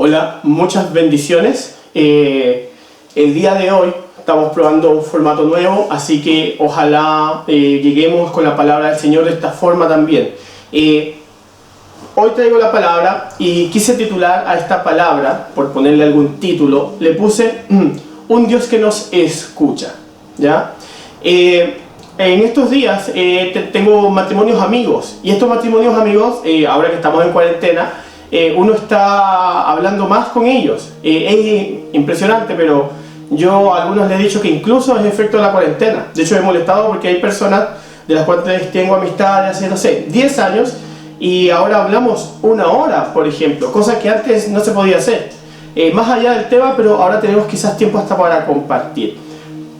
Hola, muchas bendiciones. El día de hoy estamos probando un formato nuevo, así que ojalá lleguemos con la palabra del Señor de esta forma también. Hoy traigo la palabra y quise titular a esta palabra, por ponerle algún título, le puse un Dios que nos escucha, ¿ya? En estos días tengo matrimonios amigos, y estos matrimonios amigos, ahora que estamos en cuarentena, uno está hablando más con ellos. Es impresionante, pero yo a algunos les he dicho que incluso es efecto de la cuarentena. De hecho, he molestado porque hay personas de las cuales tengo amistad de hace, no sé, 10 años, y ahora hablamos una hora, por ejemplo, cosa que antes no se podía hacer. Más allá del tema, pero ahora tenemos quizás tiempo hasta para compartir.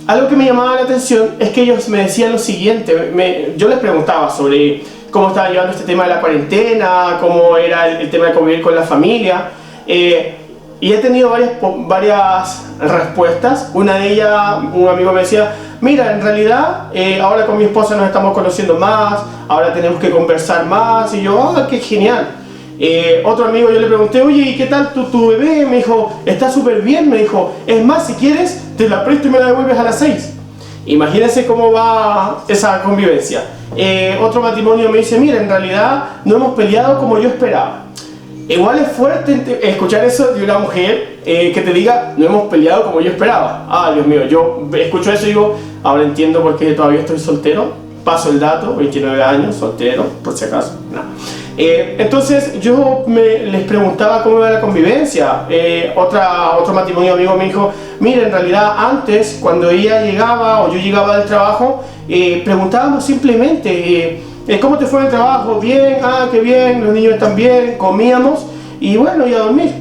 Algo que me llamaba la atención es que ellos me decían lo siguiente. Yo les preguntaba sobre cómo estaban llevando este tema de la cuarentena, cómo era el tema de convivir con la familia, y he tenido varias respuestas. Una de ellas, un amigo me decía: mira, en realidad ahora con mi esposa nos estamos conociendo más, ahora tenemos que conversar más, y yo, qué genial. Otro amigo, yo le pregunté: oye, ¿y qué tal tu bebé? Me dijo: está súper bien. Me dijo: es más, si quieres te la presto y me la devuelves a las 6. Imagínense cómo va esa convivencia. Otro matrimonio me dice: mira, en realidad no hemos peleado como yo esperaba. Igual es fuerte escuchar eso de una mujer que te diga: no hemos peleado como yo esperaba. Dios mío, yo escucho eso y digo: ahora entiendo por qué todavía estoy soltero. Paso el dato, 29 años, soltero, por si acaso. No. Entonces yo les preguntaba cómo iba la convivencia. Otro matrimonio amigo me dijo: mira, en realidad antes, cuando ella llegaba o yo llegaba del trabajo, preguntábamos simplemente: ¿cómo te fue el trabajo? Bien, qué bien, los niños están bien, comíamos y bueno, y a dormir.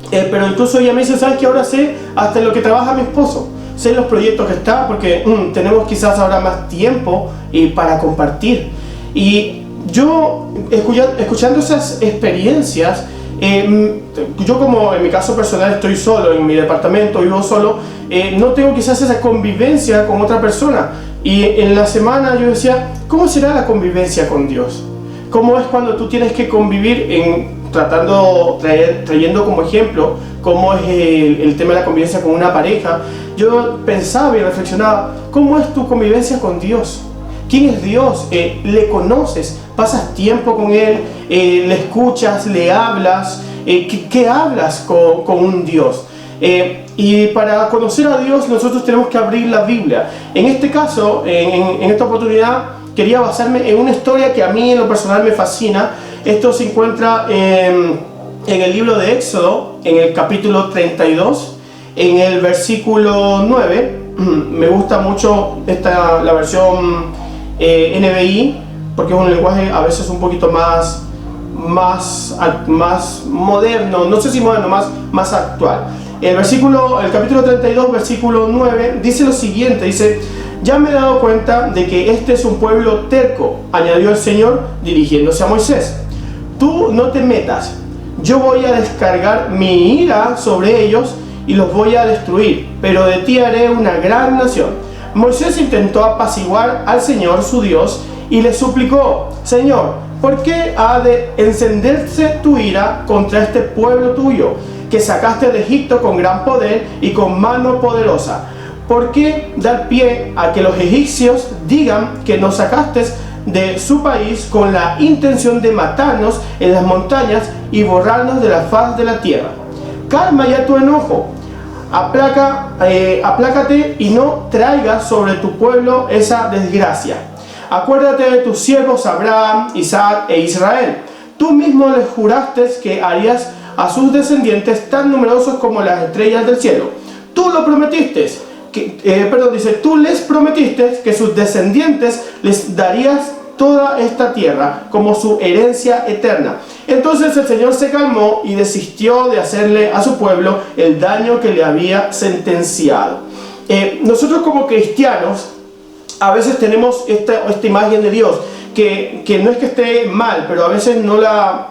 Pero incluso ella me dice: ¿sabes qué? Ahora sé hasta en lo que trabaja mi esposo, sé los proyectos que está, porque tenemos quizás ahora más tiempo para compartir. Y yo, escuchando esas experiencias, yo, como en mi caso personal estoy solo en mi departamento, vivo solo, no tengo quizás esa convivencia con otra persona. Y en la semana yo decía: ¿cómo será la convivencia con Dios? ¿Cómo es cuando tú tienes que convivir trayendo como ejemplo cómo es el tema de la convivencia con una pareja? Yo pensaba y reflexionaba: ¿cómo es tu convivencia con Dios? ¿Quién es Dios? ¿Le conoces? ¿Pasas tiempo con Él? ¿Le escuchas? ¿Le hablas? ¿Qué hablas con un Dios? Y para conocer a Dios nosotros tenemos que abrir la Biblia. En este caso, en esta oportunidad, quería basarme en una historia que a mí en lo personal me fascina. Esto se encuentra en el libro de Éxodo, en el capítulo 32, en el versículo 9. Me gusta mucho la versión NBI, porque es un lenguaje a veces un poquito más moderno, no sé si moderno, más actual. El capítulo 32, versículo 9, dice lo siguiente, dice: ya me he dado cuenta de que este es un pueblo terco, añadió el Señor dirigiéndose a Moisés. Tú no te metas, yo voy a descargar mi ira sobre ellos y los voy a destruir, pero de ti haré una gran nación. Moisés intentó apaciguar al Señor su Dios y le suplicó: Señor, ¿por qué ha de encenderse tu ira contra este pueblo tuyo, que sacaste de Egipto con gran poder y con mano poderosa? ¿Por qué dar pie a que los egipcios digan que nos sacaste de su país con la intención de matarnos en las montañas y borrarnos de la faz de la tierra? Calma ya tu enojo, aplácate y no traigas sobre tu pueblo esa desgracia. Acuérdate de tus siervos Abraham, Isaac e Israel. Tú mismo les juraste que harías a sus descendientes tan numerosos como las estrellas del cielo. Tú lo prometiste, tú les prometiste que sus descendientes les darías toda esta tierra como su herencia eterna. Entonces el Señor se calmó y desistió de hacerle a su pueblo el daño que le había sentenciado. Nosotros como cristianos a veces tenemos esta imagen de Dios que no es que esté mal, pero a veces no la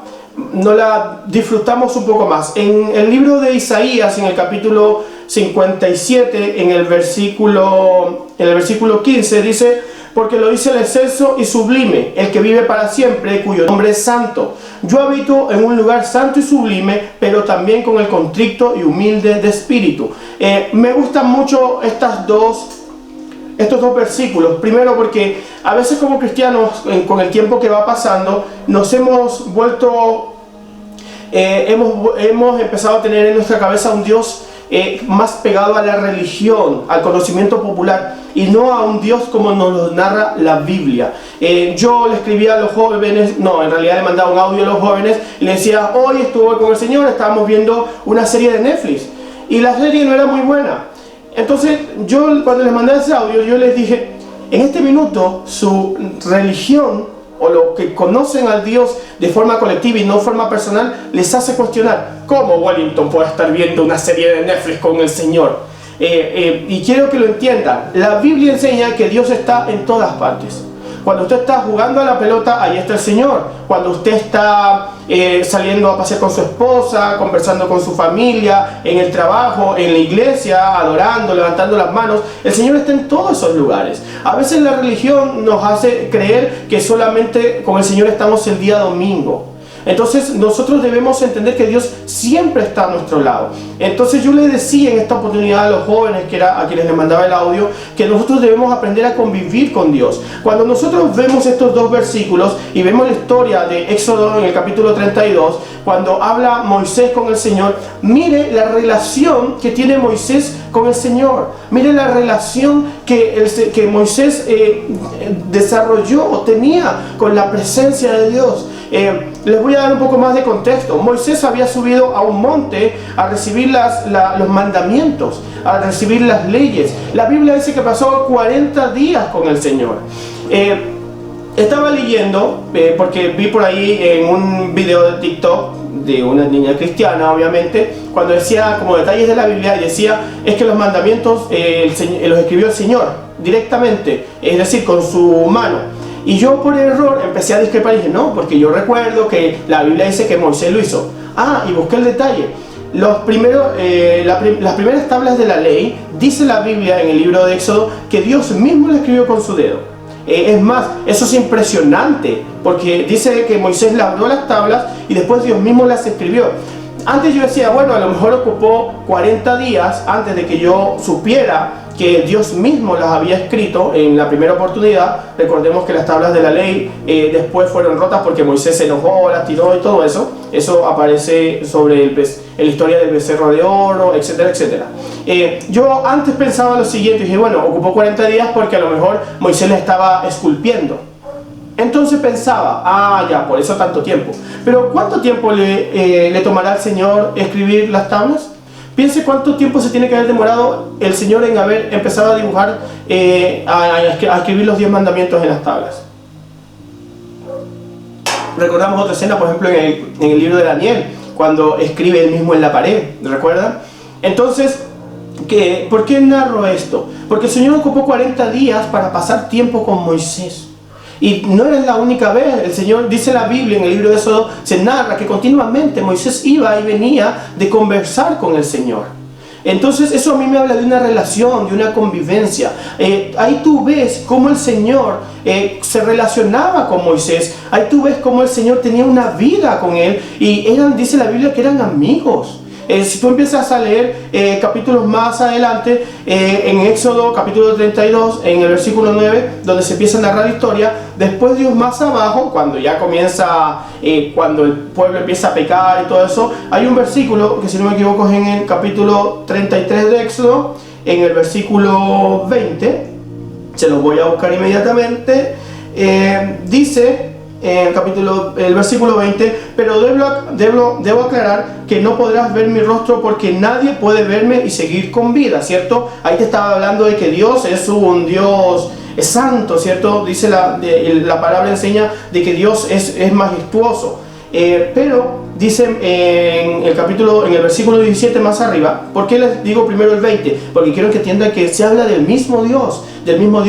disfrutamos un poco más. En el libro de Isaías, en el capítulo 57, en el versículo 15, dice: porque lo dice el excelso y sublime, el que vive para siempre, cuyo nombre es santo. Yo habito en un lugar santo y sublime, pero también con el contrito y humilde de espíritu. Me gustan mucho estos dos versículos. Primero porque a veces como cristianos, con el tiempo que va pasando, nos hemos vuelto, hemos empezado a tener en nuestra cabeza un Dios más pegado a la religión, al conocimiento popular, y no a un Dios como nos lo narra la Biblia. Yo le escribía a los jóvenes, no, en realidad le mandaba un audio a los jóvenes y les decía: hoy estuve con el Señor, estábamos viendo una serie de Netflix y la serie no era muy buena. Entonces yo, cuando les mandé ese audio, yo les dije: en este minuto su religión o lo que conocen al Dios de forma colectiva y no de forma personal les hace cuestionar cómo Wellington puede estar viendo una serie de Netflix con el Señor. Y quiero que lo entiendan. La Biblia enseña que Dios está en todas partes. Cuando usted está jugando a la pelota, ahí está el Señor. Cuando usted está saliendo a pasear con su esposa, conversando con su familia, en el trabajo, en la iglesia, adorando, levantando las manos, el Señor está en todos esos lugares. A veces la religión nos hace creer que solamente con el Señor estamos el día domingo. Entonces nosotros debemos entender que Dios siempre está a nuestro lado. Entonces yo le decía en esta oportunidad a los jóvenes, que era a quienes les mandaba el audio, que nosotros debemos aprender a convivir con Dios. Cuando nosotros vemos estos dos versículos y vemos la historia de Éxodo en el capítulo 32, cuando habla Moisés con el Señor, mire la relación que tiene Moisés con el Señor. Mire la relación que Moisés desarrolló o tenía con la presencia de Dios. Les voy a dar un poco más de contexto. Moisés había subido a un monte a recibir los mandamientos, a recibir las leyes. La Biblia dice que pasó 40 días con el Señor. Estaba leyendo, porque vi por ahí en un video de TikTok de una niña cristiana, obviamente, cuando decía como detalles de la Biblia, y decía: es que los mandamientos los escribió el Señor directamente, es decir, con su mano. Y yo por error empecé a discrepar y dije: no, porque yo recuerdo que la Biblia dice que Moisés lo hizo. Y busqué el detalle. Las primeras tablas de la ley, dice la Biblia en el libro de Éxodo, que Dios mismo la escribió con su dedo. Es más, eso es impresionante, porque dice que Moisés labró las tablas y después Dios mismo las escribió. Antes yo decía: bueno, a lo mejor ocupó 40 días antes de que yo supiera que Dios mismo las había escrito en la primera oportunidad. Recordemos que las tablas de la ley después fueron rotas porque Moisés se enojó, las tiró y todo eso. Eso aparece sobre la historia del becerro de oro, etcétera, etcétera. Yo antes pensaba lo siguiente, dije: bueno, ocupó 40 días porque a lo mejor Moisés le estaba esculpiendo. Entonces pensaba: ya, por eso tanto tiempo. Pero ¿cuánto tiempo le tomará al Señor escribir las tablas? Piense cuánto tiempo se tiene que haber demorado el Señor en haber empezado a dibujar, a escribir los 10 mandamientos en las tablas. Recordamos otra escena, por ejemplo, en el libro de Daniel, cuando escribe él mismo en la pared, ¿recuerdan? Entonces, ¿por qué narro esto? Porque el Señor ocupó 40 días para pasar tiempo con Moisés. Y no era la única vez. El Señor, dice la Biblia en el libro de Éxodo, se narra que continuamente Moisés iba y venía de conversar con el Señor. Entonces eso a mí me habla de una relación, de una convivencia. Ahí tú ves cómo el Señor se relacionaba con Moisés. Ahí tú ves cómo el Señor tenía una vida con él. Y dice la Biblia que eran amigos. Si tú empiezas a leer capítulos más adelante, en Éxodo capítulo 32, en el versículo 9, donde se empieza a narrar la historia, después Dios más abajo, cuando ya comienza, cuando el pueblo empieza a pecar y todo eso, hay un versículo que, si no me equivoco, es en el capítulo 33 de Éxodo, en el versículo 20, se los voy a buscar inmediatamente, dice... el versículo 20: pero debo aclarar que no podrás ver mi rostro porque nadie puede verme y seguir con vida, ¿cierto? Ahí te estaba hablando de que Dios es un Dios santo, ¿cierto? Dice la palabra enseña de que Dios es majestuoso. Pero dice en el versículo 17 más arriba, ¿por qué les digo primero el 20? Porque quiero que entiendan que se habla del mismo Dios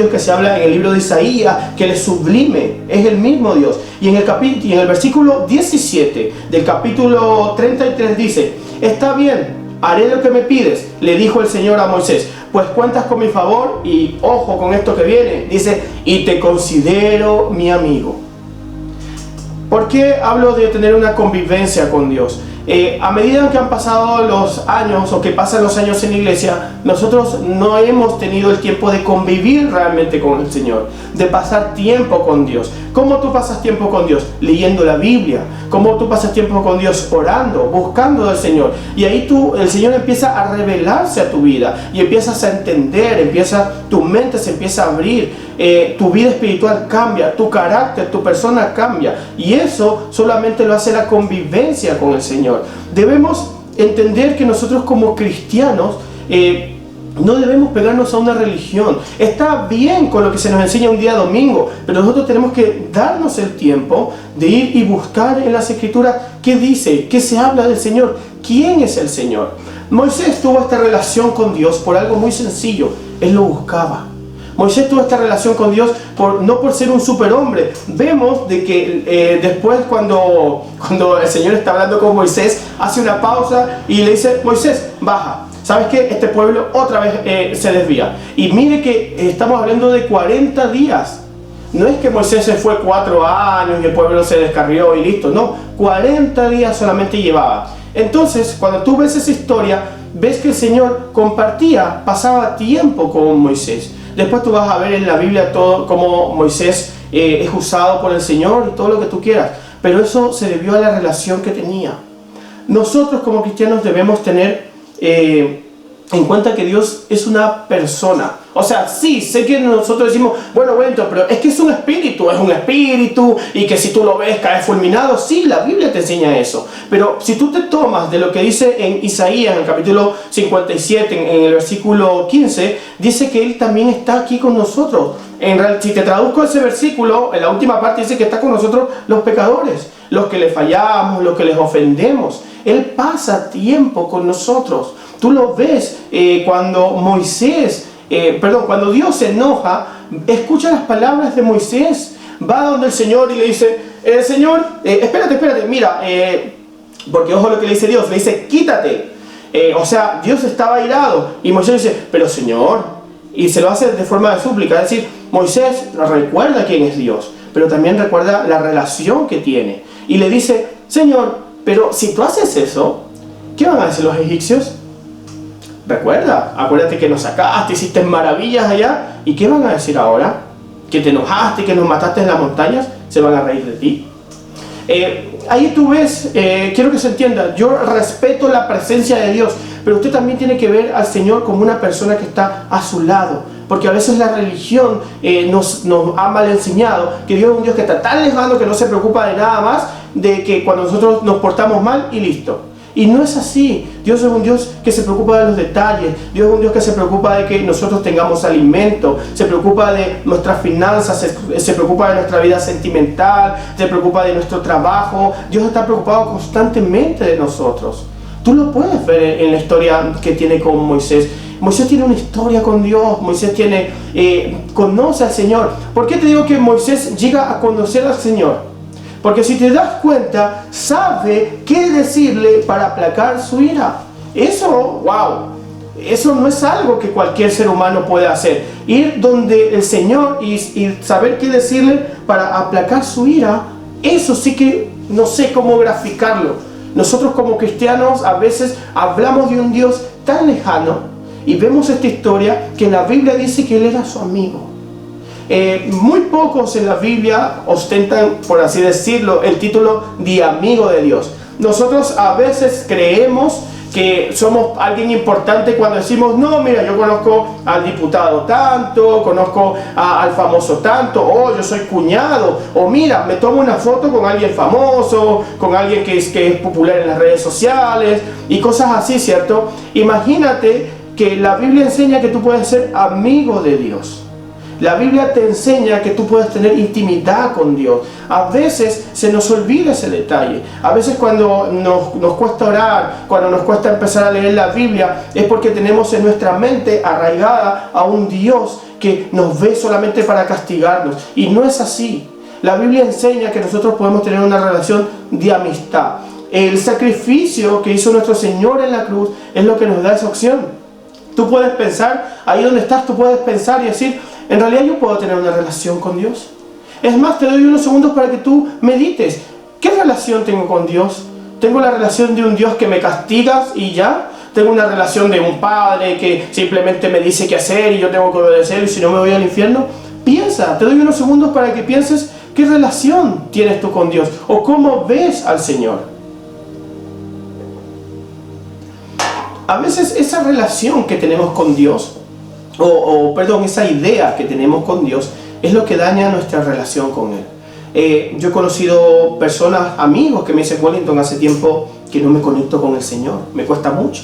que se habla en el libro de Isaías, que Él es sublime, es el mismo Dios. Y en el versículo 17 del capítulo 33 dice: está bien, haré lo que me pides, le dijo el Señor a Moisés, pues cuentas con mi favor y ojo con esto que viene, dice, y te considero mi amigo. ¿Por qué hablo de tener una convivencia con Dios? A medida que han pasado los años o que pasan los años en la iglesia, nosotros no hemos tenido el tiempo de convivir realmente con el Señor, de pasar tiempo con Dios. ¿Cómo tú pasas tiempo con Dios? Leyendo la Biblia. ¿Cómo tú pasas tiempo con Dios? Orando, buscando al Señor. Y ahí el Señor empieza a revelarse a tu vida y empiezas a entender, tu mente se empieza a abrir. Tu vida espiritual cambia, tu carácter, tu persona cambia, y eso solamente lo hace la convivencia con el Señor. Debemos entender que nosotros como cristianos no debemos pegarnos a una religión. Está bien con lo que se nos enseña un día domingo, pero nosotros tenemos que darnos el tiempo de ir y buscar en las Escrituras qué dice, qué se habla del Señor, quién es el Señor. Moisés tuvo esta relación con Dios por algo muy sencillo, él lo buscaba. Moisés tuvo esta relación con Dios no por ser un superhombre. Vemos de que después cuando el Señor está hablando con Moisés, hace una pausa y le dice, Moisés, baja. ¿Sabes qué? Este pueblo otra vez se desvía. Y mire que estamos hablando de 40 días. No es que Moisés se fue 4 años y el pueblo se descarrió y listo. No, 40 días solamente llevaba. Entonces, cuando tú ves esa historia, ves que el Señor pasaba tiempo con Moisés. Después tú vas a ver en la Biblia todo cómo Moisés es usado por el Señor y todo lo que tú quieras. Pero eso se debió a la relación que tenía. Nosotros como cristianos debemos tener en cuenta que Dios es una persona. O sea, sí, sé que nosotros decimos, bueno, pero es que es un espíritu y que si tú lo ves caes fulminado. Sí, la Biblia te enseña eso. Pero si tú te tomas de lo que dice en Isaías, en el capítulo 57, en el versículo 15, dice que Él también está aquí con nosotros. Si te traduzco ese versículo, en la última parte dice que está con nosotros los pecadores, los que le fallamos, los que les ofendemos. Él pasa tiempo con nosotros. Tú lo ves cuando cuando Dios se enoja, escucha las palabras de Moisés, va donde el Señor y le dice, Señor, espérate, mira, porque ojo lo que le dice Dios, le dice, quítate. O sea, Dios estaba airado y Moisés dice, pero Señor, y se lo hace de forma de súplica, es decir, Moisés recuerda quién es Dios, pero también recuerda la relación que tiene, y le dice, Señor, pero si tú haces eso, ¿qué van a hacer los egipcios? Acuérdate que nos sacaste, hiciste maravillas allá, ¿y qué van a decir ahora? ¿Que te enojaste, que nos mataste en las montañas? ¿Se van a reír de ti? Ahí tú ves, quiero que se entienda, yo respeto la presencia de Dios, pero usted también tiene que ver al Señor como una persona que está a su lado, porque a veces la religión nos ha mal enseñado que Dios es un Dios que está tan lejano que no se preocupa de nada más de que cuando nosotros nos portamos mal y listo. Y no es así. Dios es un Dios que se preocupa de los detalles. Dios es un Dios que se preocupa de que nosotros tengamos alimento, se preocupa de nuestras finanzas, se preocupa de nuestra vida sentimental, se preocupa de nuestro trabajo. Dios está preocupado constantemente de nosotros. Tú lo puedes ver en la historia que tiene con Moisés. Moisés tiene una historia con Dios. Moisés conoce al Señor. ¿Por qué te digo que Moisés llega a conocer al Señor? Porque si te das cuenta, sabe qué decirle para aplacar su ira. Eso no es algo que cualquier ser humano puede hacer. Ir donde el Señor y saber qué decirle para aplacar su ira, eso sí que no sé cómo graficarlo. Nosotros como cristianos a veces hablamos de un Dios tan lejano y vemos esta historia que la Biblia dice que Él era su amigo. Muy pocos en la Biblia ostentan, por así decirlo, el título de amigo de Dios. Nosotros a veces creemos que somos alguien importante cuando decimos, no, mira, yo conozco al diputado tanto, conozco al famoso tanto, o yo soy cuñado, o mira, me tomo una foto con alguien famoso, con alguien que es popular en las redes sociales y cosas así, ¿cierto? Imagínate que la Biblia enseña que tú puedes ser amigo de Dios. La Biblia te enseña que tú puedes tener intimidad con Dios. A veces se nos olvida ese detalle. A veces cuando nos cuesta orar, cuando nos cuesta empezar a leer la Biblia, es porque tenemos en nuestra mente arraigada a un Dios que nos ve solamente para castigarnos. Y no es así. La Biblia enseña que nosotros podemos tener una relación de amistad. el sacrificio que hizo nuestro Señor en la cruz es lo que nos da esa opción. Tú puedes pensar, ahí donde estás, tú puedes pensar y decir, en realidad yo puedo tener una relación con Dios. Es más, te doy unos segundos para que tú medites. ¿Qué relación tengo con Dios? ¿Tengo la relación de un Dios que me castiga y ya? ¿Tengo una relación de un padre que simplemente me dice qué hacer y yo tengo que obedecer y si no me voy al infierno? Piensa, te doy unos segundos para que pienses qué relación tienes tú con Dios o cómo ves al Señor. A veces esa relación que tenemos con Dios, esa idea que tenemos con Dios, es lo que daña nuestra relación con Él. Yo he conocido personas, amigos que me dicen, Wellington, hace tiempo que no me conecto con el Señor, me cuesta mucho.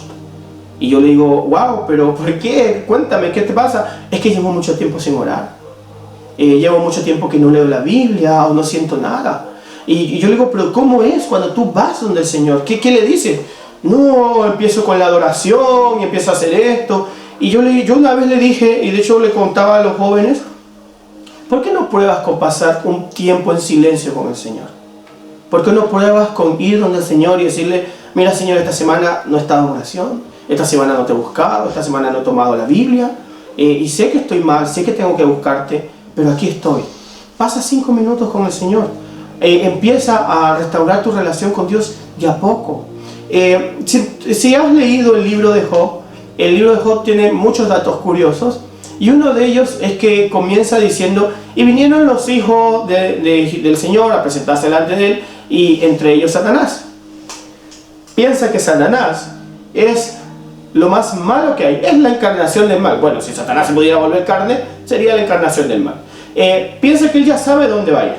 Y yo le digo, wow, pero ¿por qué? Cuéntame, ¿qué te pasa? Es que llevo mucho tiempo sin orar. Llevo mucho tiempo que no leo la Biblia o no siento nada. Y yo le digo, pero ¿cómo es cuando tú vas donde el Señor? ¿Qué le dices? No, empiezo con la adoración y empiezo a hacer esto. Y yo una vez le dije, y de hecho le contaba a los jóvenes, ¿por qué no pruebas con pasar un tiempo en silencio con el Señor? ¿Por qué no pruebas con ir donde el Señor y decirle, mira Señor, esta semana no he estado en oración, esta semana no te he buscado, esta semana no he tomado la Biblia, y sé que estoy mal, sé que tengo que buscarte, pero aquí estoy. Pasa 5 minutos con el Señor. Empieza a restaurar tu relación con Dios de a poco. Si has leído el libro de Job tiene muchos datos curiosos y uno de ellos es que comienza diciendo, y vinieron los hijos del Señor a presentarse delante de él, y entre ellos Satanás. Piensa que Satanás es lo más malo que hay, es la encarnación del mal. Bueno, si Satanás se pudiera volver carne, sería la encarnación del mal. Piensa que él ya sabe dónde va a ir,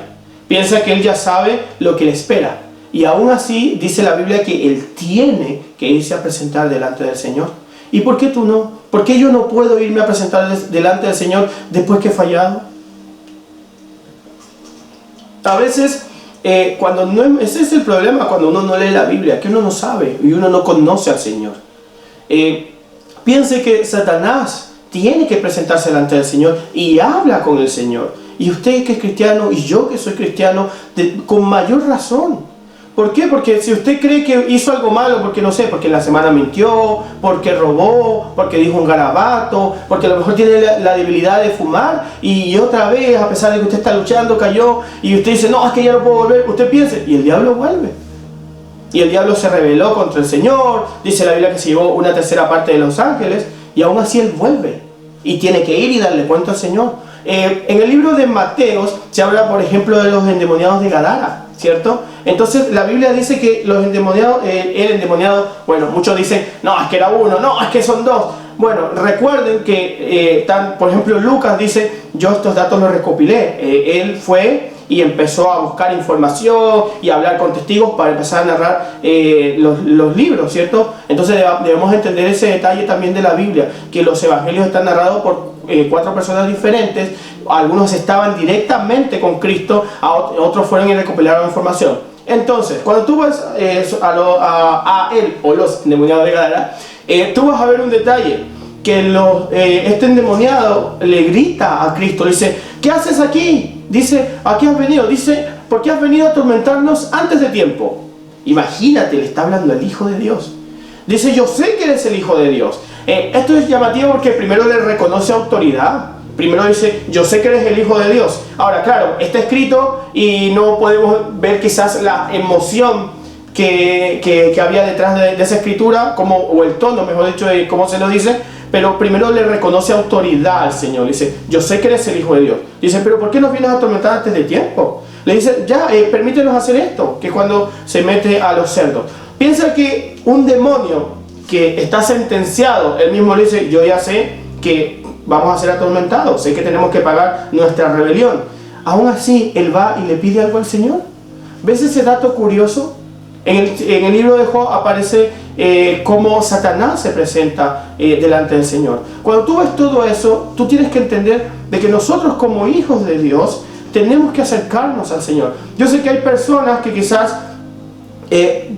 piensa que él ya sabe lo que le espera. Y aún así dice la Biblia que él tiene que irse a presentar delante del Señor. ¿Y por qué tú no? ¿Por qué yo no puedo irme a presentar delante del Señor después que he fallado? A veces, ese es el problema cuando uno no lee la Biblia, que uno no sabe y uno no conoce al Señor. Piense que Satanás tiene que presentarse delante del Señor y habla con el Señor. Y usted que es cristiano y yo que soy cristiano, con mayor razón. ¿Por qué? Porque si usted cree que hizo algo malo, porque no sé, porque en la semana mintió, porque robó, porque dijo un garabato, porque a lo mejor tiene la debilidad de fumar y otra vez, a pesar de que usted está luchando, cayó y usted dice, no, es que ya no puedo volver, usted piense, y el diablo vuelve. Y el diablo se rebeló contra el Señor, dice la Biblia que se llevó una tercera parte de los ángeles y aún así él vuelve y tiene que ir y darle cuenta al Señor. En el libro de Mateos se habla, por ejemplo, de los endemoniados de Gadara, ¿cierto? Entonces la Biblia dice que los endemoniados, el endemoniado, bueno, muchos dicen, no, es que era uno, no, es que son dos. Bueno, recuerden que, por ejemplo, Lucas dice, yo estos datos los recopilé. Él fue y empezó a buscar información y a hablar con testigos para empezar a narrar los libros, ¿cierto? Entonces debemos entender ese detalle también de la Biblia, que los evangelios están narrados por 4 personas diferentes. Algunos estaban directamente con Cristo, otros fueron y recopilaron información. Entonces, cuando tú vas a él o los endemoniados de Gadara, tú vas a ver un detalle, que este endemoniado le grita a Cristo, le dice, ¿qué haces aquí? Dice, ¿a qué has venido? Dice, ¿por qué has venido a atormentarnos antes de tiempo? Imagínate, le está hablando el Hijo de Dios. Dice, yo sé que eres el Hijo de Dios. Esto es llamativo porque primero le reconoce autoridad. Primero dice, yo sé que eres el Hijo de Dios. Ahora, claro, está escrito y no podemos ver quizás la emoción que había detrás de esa escritura, o el tono, mejor dicho, de cómo se lo dice. Pero primero le reconoce autoridad al Señor. Dice, yo sé que eres el Hijo de Dios. Dice, pero ¿por qué nos vienes a atormentar antes de tiempo? Le dice, ya, permítenos hacer esto, que es cuando se mete a los cerdos. Piensa que un demonio que está sentenciado, él mismo le dice, yo ya sé que vamos a ser atormentados, sé que tenemos que pagar nuestra rebelión. Aún así, él va y le pide algo al Señor. ¿Ves ese dato curioso? En el libro de Job aparece cómo Satanás se presenta delante del Señor. Cuando tú ves todo eso, tú tienes que entender de que nosotros como hijos de Dios tenemos que acercarnos al Señor. Yo sé que hay personas que quizás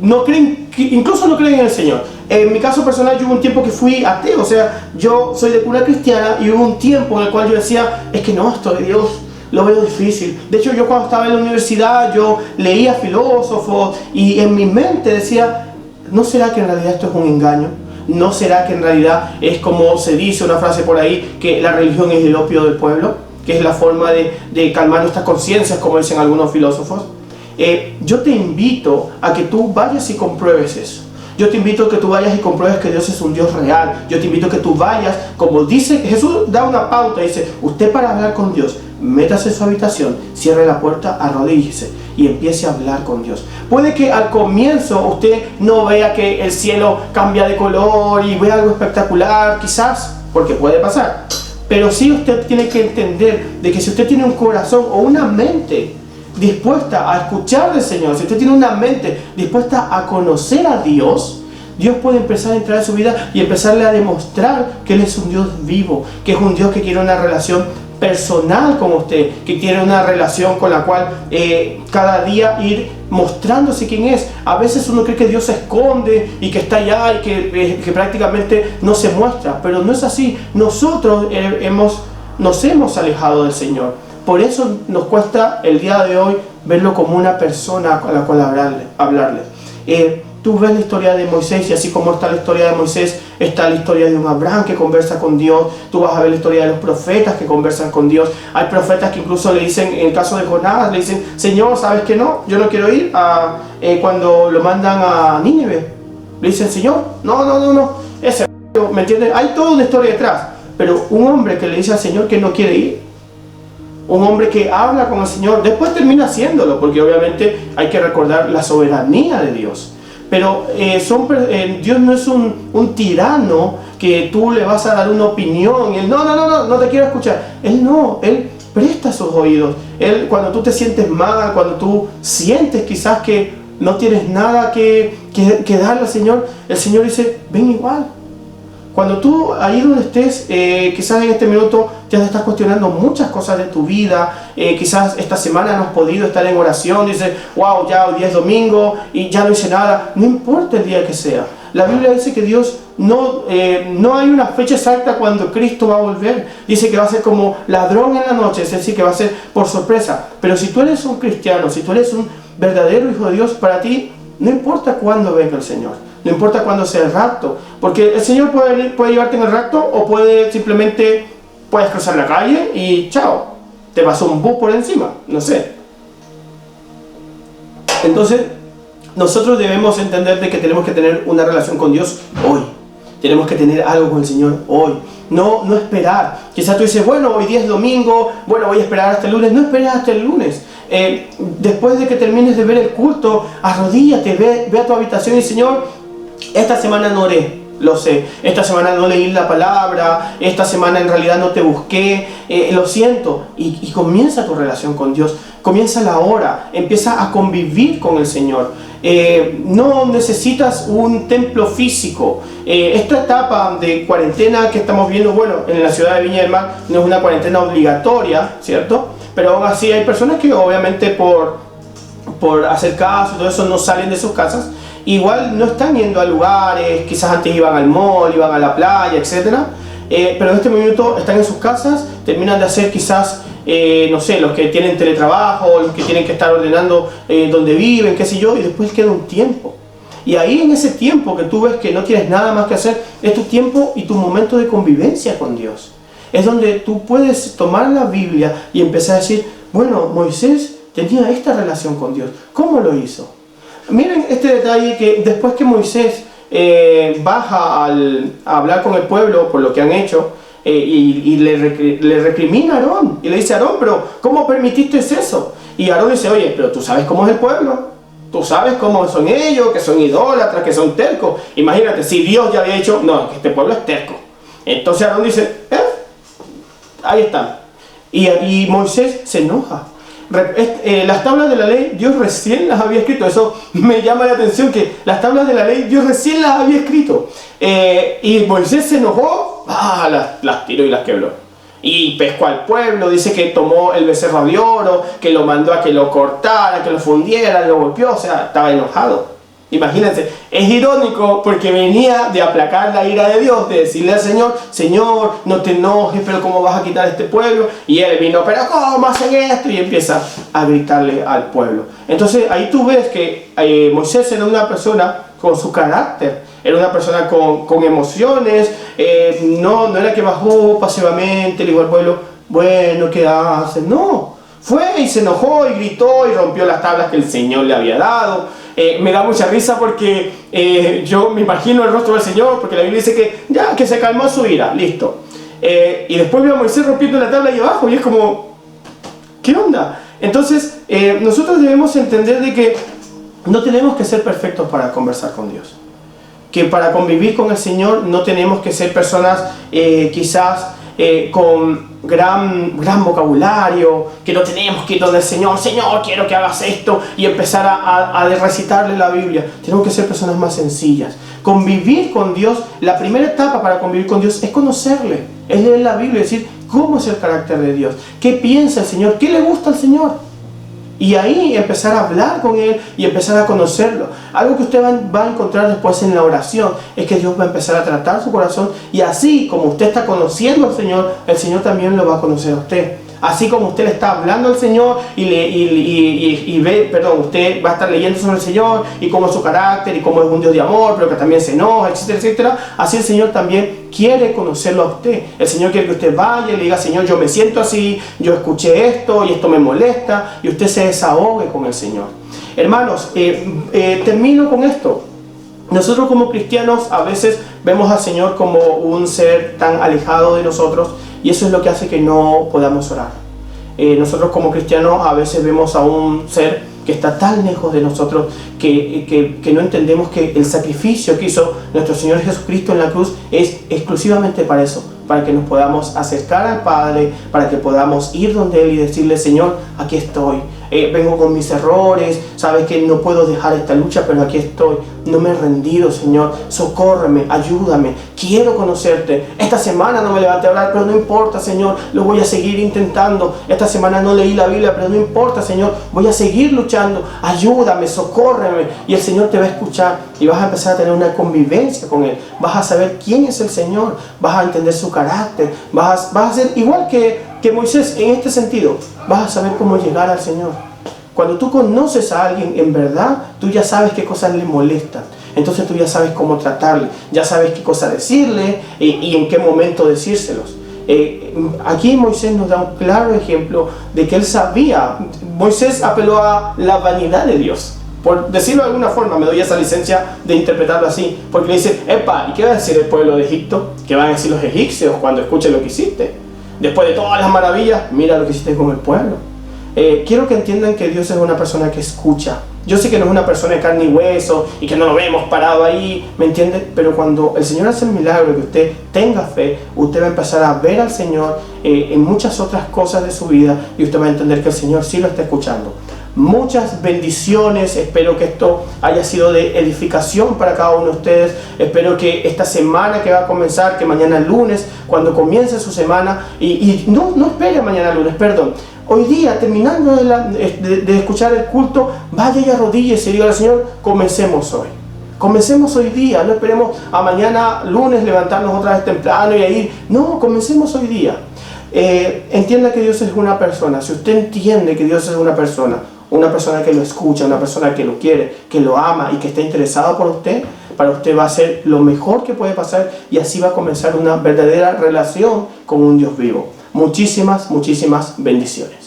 no creen, incluso no creen en el Señor. En mi caso personal, yo hubo un tiempo que fui ateo, o sea, yo soy de cuna cristiana y hubo un tiempo en el cual yo decía, es que no, esto de Dios lo veo difícil. De hecho, yo cuando estaba en la universidad, yo leía filósofos y en mi mente decía, ¿no será que en realidad esto es un engaño? ¿No será que en realidad es como se dice una frase por ahí, que la religión es el opio del pueblo? Que es la forma de calmar nuestras conciencias, como dicen algunos filósofos. Yo te invito a que tú vayas y compruebes eso. Yo te invito a que tú vayas y compruebes que Dios es un Dios real. Yo te invito a que tú vayas, como dice Jesús, da una pauta, dice, usted para hablar con Dios, métase en su habitación, cierre la puerta, arrodíllese y empiece a hablar con Dios. Puede que al comienzo usted no vea que el cielo cambia de color y vea algo espectacular, quizás, porque puede pasar. Pero sí usted tiene que entender de que si usted tiene un corazón o una mente dispuesta a escuchar del Señor, si usted tiene una mente dispuesta a conocer a Dios, Dios puede empezar a entrar en su vida y empezarle a demostrar que Él es un Dios vivo, que es un Dios que quiere una relación personal con usted, que tiene una relación con la cual cada día ir mostrándose quién es. A veces uno cree que Dios se esconde y que está allá y que prácticamente no se muestra, pero no es así. Nosotros nos hemos alejado del Señor. Por eso nos cuesta el día de hoy verlo como una persona a la cual hablarle. Tú ves la historia de Moisés y así como está la historia de Moisés, está la historia de un Abraham que conversa con Dios. Tú vas a ver la historia de los profetas que conversan con Dios. Hay profetas que incluso le dicen, en el caso de Jonás, le dicen, Señor, ¿sabes qué no? Yo no quiero ir cuando lo mandan a Nínive. Le dicen, Señor, no. Ese, ¿me entiendes? Hay toda una historia detrás. Pero un hombre que le dice al Señor que no quiere ir, un hombre que habla con el Señor, después termina haciéndolo, porque obviamente hay que recordar la soberanía de Dios. Pero Dios no es un tirano que tú le vas a dar una opinión y Él, no te quiero escuchar. Él presta sus oídos. Él, cuando tú te sientes mal, cuando tú sientes quizás que no tienes nada que darle al Señor, el Señor dice, ven igual. Cuando tú ahí donde estés, quizás en este minuto ya te estás cuestionando muchas cosas de tu vida, quizás esta semana no has podido estar en oración, dices, wow, ya hoy día es domingo y ya no hice nada. No importa el día que sea. La Biblia dice que Dios no hay una fecha exacta cuando Cristo va a volver. Dice que va a ser como ladrón en la noche, es decir, que va a ser por sorpresa. Pero si tú eres un cristiano, si tú eres un verdadero hijo de Dios, para ti no importa cuándo venga el Señor. No importa cuándo sea el rapto, porque el Señor puede llevarte en el rapto o puedes cruzar la calle y chao, te pasó un bus por encima, no sé. Entonces, nosotros debemos entender de que tenemos que tener una relación con Dios hoy. Tenemos que tener algo con el Señor hoy. No esperar. Quizás tú dices, bueno, hoy día es domingo, bueno, voy a esperar hasta el lunes. No esperes hasta el lunes. Después de que termines de ver el culto, arrodíllate, ve a tu habitación y Señor, esta semana no oré, lo sé. Esta semana no leí la palabra. Esta semana en realidad no te busqué. Lo siento. Y comienza tu relación con Dios. Comienza la hora. Empieza a convivir con el Señor. No necesitas un templo físico. Esta etapa de cuarentena que estamos viendo, bueno, en la ciudad de Viña del Mar no es una cuarentena obligatoria, ¿cierto? Pero aún así hay personas que obviamente por hacer caso y todo eso no salen de sus casas. Igual no están yendo a lugares, quizás antes iban al mall, iban a la playa, etc. Pero en este momento están en sus casas, terminan de hacer quizás, no sé, los que tienen teletrabajo, los que tienen que estar ordenando donde viven, qué sé yo, y después queda un tiempo. Y ahí en ese tiempo que tú ves que no tienes nada más que hacer, es tu tiempo y tu momento de convivencia con Dios. Es donde tú puedes tomar la Biblia y empezar a decir, bueno, Moisés tenía esta relación con Dios. ¿Cómo lo hizo? Miren este detalle que después que Moisés baja a hablar con el pueblo por lo que han hecho y le recrimina a Aarón y le dice, Aarón, pero ¿cómo permitiste eso? Y Aarón dice, oye, pero tú sabes cómo es el pueblo, tú sabes cómo son ellos, que son idólatras, que son tercos. Imagínate, si Dios ya había dicho, no, que este pueblo es terco. Entonces Aarón dice, ahí está. Y Moisés se enoja. Las tablas de la ley Dios recién las había escrito. Eso me llama la atención, que las tablas de la ley Dios recién las había escrito. Y Moisés se enojó, las tiró y las quebró. Y pescó al pueblo, dice que tomó el becerro de oro, que lo mandó a que lo cortara, que lo fundiera, lo golpeó, o sea, estaba enojado. Imagínense, es irónico porque venía de aplacar la ira de Dios, de decirle al Señor, Señor, no te enojes, pero ¿cómo vas a quitar este pueblo? Y él vino, pero ¿cómo hacen esto? Y empieza a gritarle al pueblo. Entonces ahí tú ves que Moisés era una persona con su carácter, era una persona con emociones, no era que bajó pasivamente, le dijo al pueblo, bueno, ¿qué haces? No, fue y se enojó y gritó y rompió las tablas que el Señor le había dado. Me da mucha risa porque yo me imagino el rostro del Señor, porque la Biblia dice que se calmó su ira, listo. Y después veo a Moisés rompiendo la tabla ahí abajo y es como, ¿qué onda? Entonces, nosotros debemos entender de que no tenemos que ser perfectos para conversar con Dios. Que para convivir con el Señor no tenemos que ser personas quizás con gran vocabulario, que no tenemos que ir donde el Señor, Señor, quiero que hagas esto, y empezar a recitarle la Biblia. Tenemos que ser personas más sencillas. Convivir con Dios, la primera etapa para convivir con Dios es conocerle, es leer la Biblia, es decir, ¿cómo es el carácter de Dios? ¿Qué piensa el Señor? ¿Qué le gusta al Señor? Y ahí empezar a hablar con Él y empezar a conocerlo. Algo que usted va a encontrar después en la oración es que Dios va a empezar a tratar su corazón, y así como usted está conociendo al Señor, el Señor también lo va a conocer a usted. Así como usted le está hablando al Señor usted va a estar leyendo sobre el Señor y cómo es su carácter y cómo es un Dios de amor, pero que también se enoja, etcétera, etcétera. Así el Señor también quiere conocerlo a usted. El Señor quiere que usted vaya y le diga, Señor, yo me siento así, yo escuché esto y esto me molesta, y usted se desahogue con el Señor. Hermanos, termino con esto. Nosotros como cristianos a veces vemos al Señor como un ser tan alejado de nosotros, y eso es lo que hace que no podamos orar. Nosotros como cristianos a veces vemos a un ser que está tan lejos de nosotros que no entendemos que el sacrificio que hizo nuestro Señor Jesucristo en la cruz es exclusivamente para eso, para que nos podamos acercar al Padre, para que podamos ir donde Él y decirle, Señor, aquí estoy. Vengo con mis errores, sabes que no puedo dejar esta lucha, pero aquí estoy. No me he rendido, Señor. Socórreme, ayúdame. Quiero conocerte. Esta semana no me levanté a hablar, pero no importa, Señor. Lo voy a seguir intentando. Esta semana no leí la Biblia, pero no importa, Señor. Voy a seguir luchando. Ayúdame, socórreme. Y el Señor te va a escuchar y vas a empezar a tener una convivencia con Él. Vas a saber quién es el Señor. Vas a entender su carácter. Vas a ser igual que Moisés en este sentido. Vas a saber cómo llegar al Señor. Cuando tú conoces a alguien en verdad, tú ya sabes qué cosas le molestan. Entonces tú ya sabes cómo tratarle, ya sabes qué cosa decirle y en qué momento decírselos. Aquí Moisés nos da un claro ejemplo de que él sabía. Moisés apeló a la vanidad de Dios. Por decirlo de alguna forma, me doy esa licencia de interpretarlo así. Porque le dice, epa, ¿y qué va a decir el pueblo de Egipto? ¿Qué van a decir los egipcios cuando escuchen lo que hiciste? Después de todas las maravillas, mira lo que hiciste con el pueblo. Quiero que entiendan que Dios es una persona que escucha. Yo sé que no es una persona de carne y hueso y que no lo vemos parado ahí, ¿me entiende? Pero cuando el Señor hace el milagro, que usted tenga fe, usted va a empezar a ver al Señor en muchas otras cosas de su vida, y usted va a entender que el Señor sí lo está escuchando. Muchas bendiciones. Espero que esto haya sido de edificación para cada uno de ustedes. Espero que esta semana que va a comenzar, que mañana lunes, cuando comience su semana, y no espere mañana lunes, perdón. Hoy día, terminando de escuchar el culto, vaya y arrodíllese y diga al Señor, comencemos hoy. Comencemos hoy día, no esperemos a mañana lunes levantarnos otra vez temprano y ahí. No, comencemos hoy día. Entienda que Dios es una persona. Si usted entiende que Dios es una persona que lo escucha, una persona que lo quiere, que lo ama y que está interesado por usted, para usted va a ser lo mejor que puede pasar, y así va a comenzar una verdadera relación con un Dios vivo. Muchísimas bendiciones.